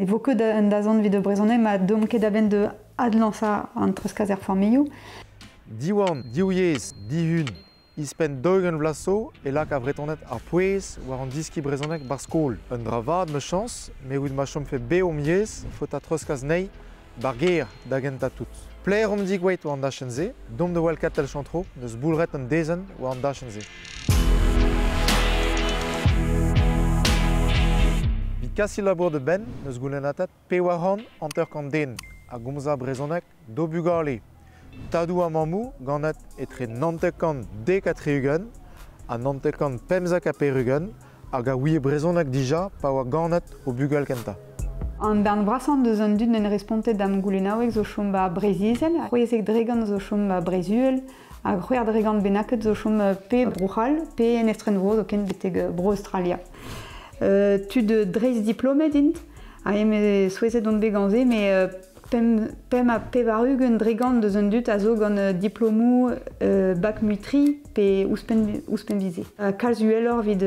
Evoke da zon vid brezhoneg ma domke da ben de adlansa an treuzkaz familloù. Diwan, diouyez, dihun, ispen doegen vlaso et là qu'avretonnet ar pouez war an diski brezhoneg bar skol. Un dravad me chance, mais oud ma chom fait be om yez, faut a treuzkaz nei, bar ger da genta tout. Plaer om digweit war an dachenze, dom de walkat tel chantro, neus boulret an dezen war an dachenze. Kasi labour de ben, neus goulenatat pe waran anter kant den a gomza brezhoneg do bugale. Tadou a mamou ganet etre nantekant dek a treugen, a nantekant pemzak a perugen, hag a ouie brezhoneg dija pa oa ganet o bugal kenta. An bern brasan deus an dud en respontet dam goulenauek zo chom ba brezizel, a c'hwezek dregan zo chom ba brezuel, a c'hwer dregan benaket zo chom pe brochal, pe en estrenvro zo ken beteg bro Australia. Tud dreiz diplomet int, a eme souezet on beganze, mais pem a pevarugen dregan deus an dut a zo gant diplomou bac mutri pe ouspen vize. Kalz uelor vid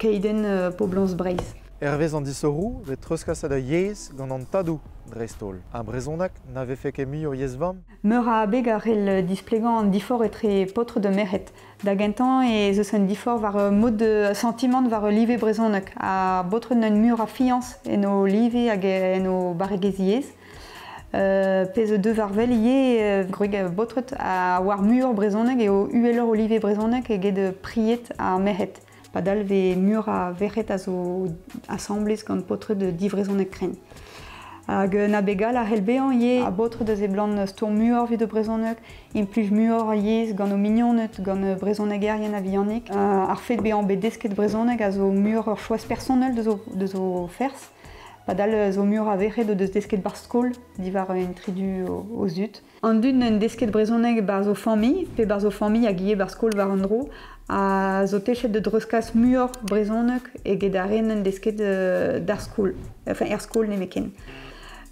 keiden poblans Breiz. Hervez an disorou, vet treuzkaz da yez gant an tadou dreistol. A brezhoneg n'ave fait ket mi o yez vam. Meur a abeg ar el displegan an difor etre potre de merret. Da gentan e zeus an difor war mod de sentiment war live brezhoneg. A botre n'an mur a fianz en o live hag en o baregeziez. Pez de varvel ie greg botret a war mur brezhoneg e o uelor o live brezhoneg eget priet a merret. Padal ve mur a verret a zo assemblez gant potre de divrezhoneg kren. Hag na begal a helbean ie a botre da zeblan stour muor vid o brezhoneg, impluj muor a yez gant o mignonet gant brezhoneg erien a viannik. Ar fet bean bet desket brezhoneg a zo muor ur choaz personel de zo fers. Padal zo muor a verret o deus desket bar skol, divar en tridu o zut. An dud en desket brezhoneg bar zo familh, pe bar zo familh hag ie bar skol war an dro, a zo techet de dreuzkaz muor brezhoneg eget a ren en desket d'ar skol, enfin er skol ne meken.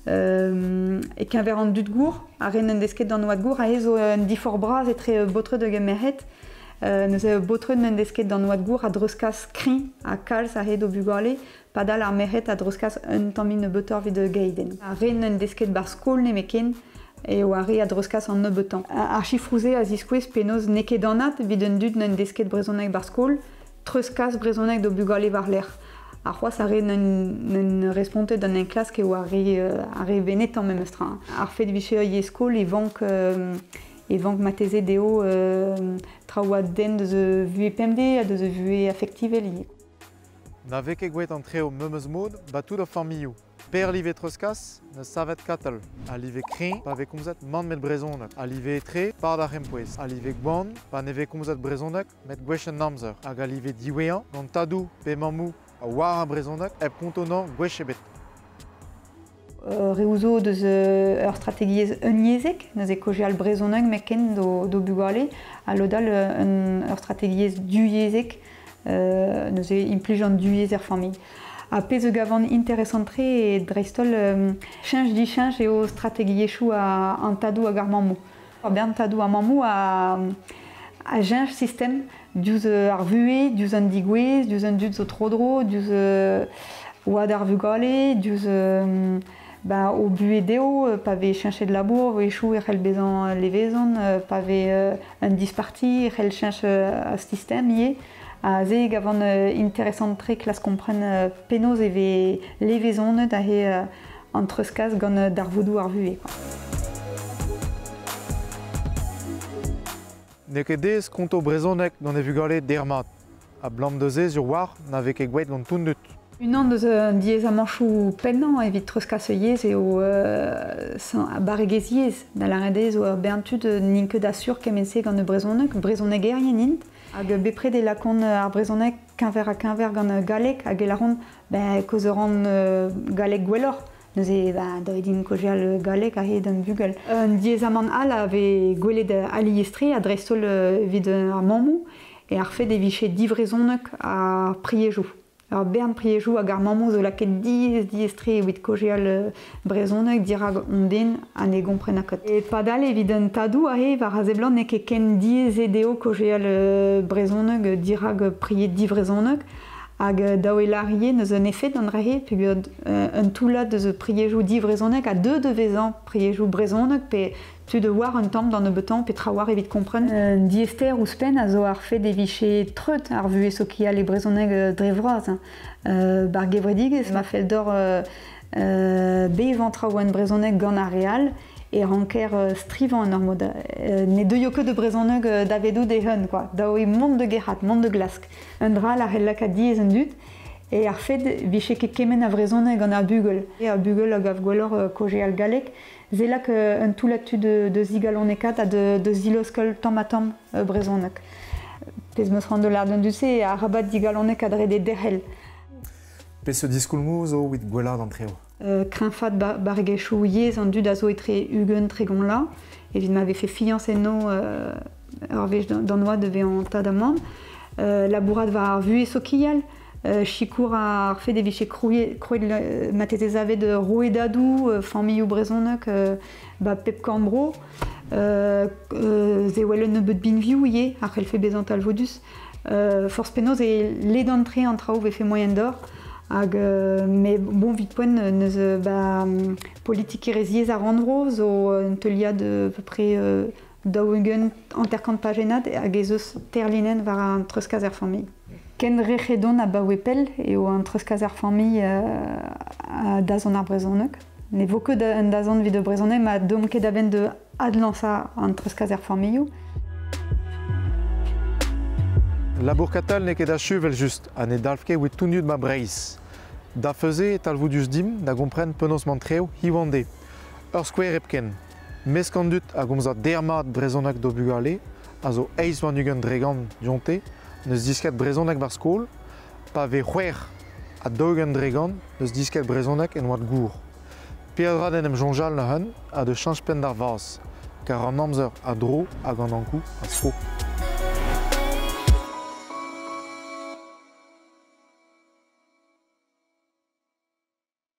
E kenver an dud gour, a ren en desket d'an oad gour, a zo en difor braz etre botre de gemeret, neus botre en desket d'an oad gour a dreuzkaz krin, a kalz a red o bugale, padal ar meret a dreuzkaz un tammin beutor vid gaiden. A ren en desket bar skol ne meken, e o are a dreuzkaz an nebetan. Ar chifrouze a ziskwez penoz neket anat vid un dud n'en desket brezhoneg bar skol, treuzkaz brezhoneg do bugale war l'er. Ar c'hoaz are n'en respontet d'an en klask eo are benet an memestra. Ar fet viche a ye skol e vank mateze deo traoa den deus vue pemde a deus vue affektivel ie. N'ave ket gouet an treo memeus mod, ba tout da familloù. Per live treuzkaz, ne savet katel. A live krin, pa ve komzet man met brezhoneg. A live etre, par da rempouez. A live gban, pa neve komzet brezhoneg, met gwech en namzer. Hag a live diwean, gant tadou pe mamou a war a brezhoneg, eb kontonan gwech ebet. Reouzo deus ur strategiez uniezek, neus e kojeal brezhoneg meken do bugale, a lodal ur strategiez duiezek, neus e impluj an duiez familh. A pez gavan interesantre e dreistol chanj di chanj eo strategiechou an tadou hag ar mamou. Bern tadou a mamou a chanj sistem diouz ar vue, diouz an digwez, diouz an dud zo trodro, diouz oad ar vugale, diouz o bue deo, pa ve chanjet labour, vo echou e c'hell bezan levezan, pa ve un disparti, e c'hell chanj a sistem ie. A ze gavan interesantre klas kompren penoz e ve levezonet a he an treuzkaz gant d'ar voudou ar vue. Ne ket dez konto brezhoneg gant e vugale dermat. A blam de ze sur war n'ave ket gouet gant toun dut. Unan deus diez a manchou pennan evit treuzkaz yez eo baregeziez. Da la redez o berntud ninket da sur kemense gant e brezhoneg erien int. Hag bepred e lakon ar brezhoneg kenver a kenver gant galek hag e laron koz eur an galek gwellor. Neus e doit din kojeal galek a he d'un bugel. Un diezamant al a ve gwelet aliestre a dreistol vid ar mamou e ar fet e viche divrezhoneg a priejou. Ar bern priejou hag ar mamou zo laket diestre evit kojeal brezhoneg dirag on den an e gomprenakot. E padal evit un tadou a he war a zeblan ne ket ken diez edeo kojeal brezhoneg dirag priet divrezhoneg Hag daouelarie neus un effet d'an rahe, peogwir un toulad deus priejou di vrezonek a deux de vezan priejou brezonek, pe tu de war un tamm d'an betan, pe tra war evit kompren. Diester ou spen a zo ar fe deviche treut ar vu so ki a les brezonek drevraz. Bar gevredigez ma fel d'or be ventra oan brezonek gant ar real, et ranker strivan an ormod. Ne deuio ket de brezonek davedou de hun, quoi. Dao e mont de gerhat, mont de glask. Un dra la hellak a diez en dut, et ar fed viche ket kemen a brezonek gant ar bugel. Et ar bugel a gav gwellor koje al galek, zelak un toulatu de zigalonekat a de ziloskel tamm brezonek. Pez meus ran de l'ar d'un dut se a rabat zigalonek a dre de derhel. Pe ce discoulmou zo with gwellard an treo. Krinfat bargechou yez an dud a zo etre ugen tregon la. Evit m'avait fait fiancenno ar vez d'an oa devez an tad amant. Labourat va ar vu e sokial. Chikour ar fe deviche krouet matetez ave de roedadou, familloù brezonek, pep kambro. Ze wellen nebeut binviou ye, ar c'hell fe bezant al vodus. Force penoz e led an tre an traoù ve fe moyen d'or. Mais bon vite poen neus politique reziez a randro zo un teuliad de peu près daougen anterkant pagenat hag ez eus terlinen war an treuskaz ar familh. Ken rec'hedon a baouepel eo an treuskaz ar familh a dazon ar brezonek. Ne vo ket un dazon vid de brezonek, ma dom ket aven de adlansa an treuskaz ar familhoù. Labour katal ne ket a chuvel just, a ne dalfke oet touniud ma breiz. Da feuze tal voudus dim, da gompren penaos mantreo hiwande. Ur skouer epken. Meskan dut a gomza dermat brezonak do bugale, a zo eiz wan ugen dregan dionte, neus disket brezonak bar skol, pa ve c'hwer a daugen dregan neus disket brezonak en oad gour. Peadrad en em jonjal na hun a de chanj pen d'ar vaz, kar an amzer a dro hag an ankou a sko.